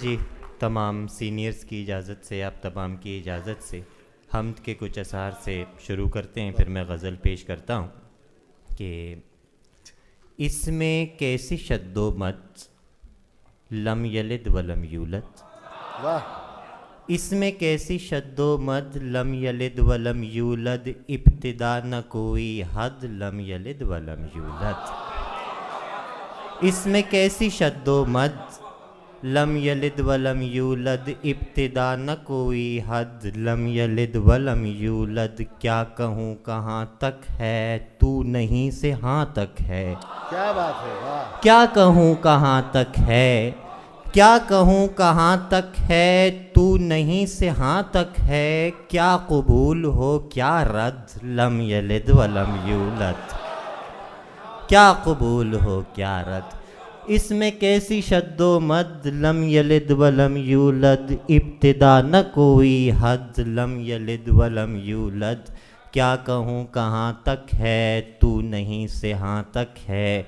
جی تمام سینئرز کی اجازت سے، آپ تمام کی اجازت سے حمد کے کچھ اشعار سے شروع کرتے ہیں، پھر میں غزل پیش کرتا ہوں کہ اس میں کیسی شد و مد لم یلد ولم یولد، اس میں کیسی شد و مد لم یلد ولم یولد، ابتدا نہ کوئی حد لم یلد ولم یولد، اس میں کیسی شد و مد لم یلد ولم یولد، ابتدا نہ کوئی حد لم یلد ولم یولد، کیا کہوں کہاں تک ہے تو نہیں سے ہاں تک ہے، کیا بات ہے، واہ کیا کہوں کہاں تک ہے، کیا کہوں کہاں تک ہے تو نہیں سے ہاں تک ہے، کیا قبول ہو کیا رد لم یلد ولم یولد، کیا قبول ہو کیا رد، اس میں کیسی شد و مد لم یلد ولم یولد، ابتدا نہ کوئی حد لم یلد ولم یولد، کیا کہوں کہاں تک ہے تو نہیں سے ہاں تک ہے،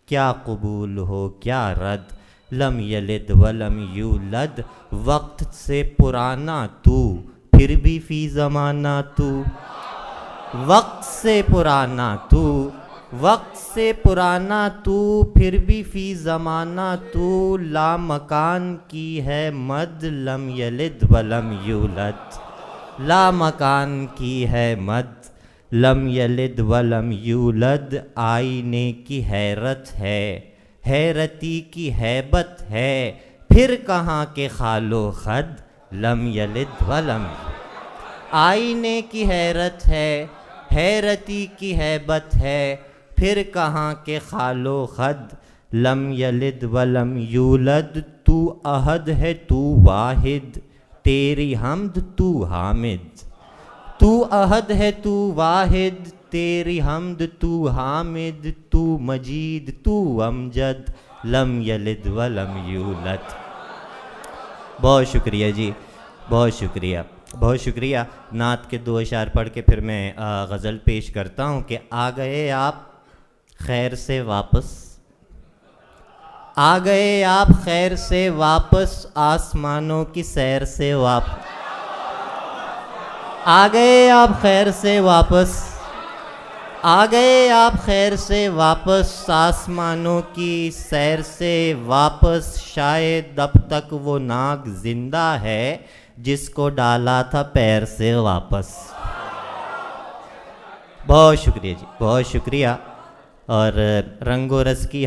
کیا قبول ہو کیا رد لم یلد ولم یولد، وقت سے پرانا تو پھر بھی فی زمانہ تو، وقت سے پرانا تو، وقت سے پرانا تو پھر بھی فی زمانہ تو، لا مکان کی ہے مد لم یلد ولم یولد، لا مکان کی ہے مد لم یلد ولم یولد، آئینے کی حیرت ہے حیرتی کی ہیبت ہے، پھر کہاں کے خال و خد لم یلد ولم یولد، آئینے کی حیرت ہے حیرتی کی ہیبت ہے، پھر کہاں کے خال و خد لم یلد ولم یولد، تو احد ہے تو واحد تیری حمد تو حامد، تو احد ہے تو واحد تیری حمد تو حامد، تو مجید تو امجد لم یلد ولم یولد۔ بہت شکریہ جی، بہت شکریہ، بہت شکریہ۔ نعت کے 2 اشعار پڑھ کے پھر میں غزل پیش کرتا ہوں کہ آ گئے آپ خیر سے واپس، آ گئے آپ خیر سے واپس، آسمانوں کی سیر سے واپس، آ گئے آپ خیر سے واپس، آ گئے آپ خیر سے واپس، آسمانوں کی سیر سے واپس، شاید اب تک وہ ناگ زندہ ہے جس کو ڈالا تھا پیر سے واپس۔ بہت شکریہ جی، بہت شکریہ، اور رنگ و رس کی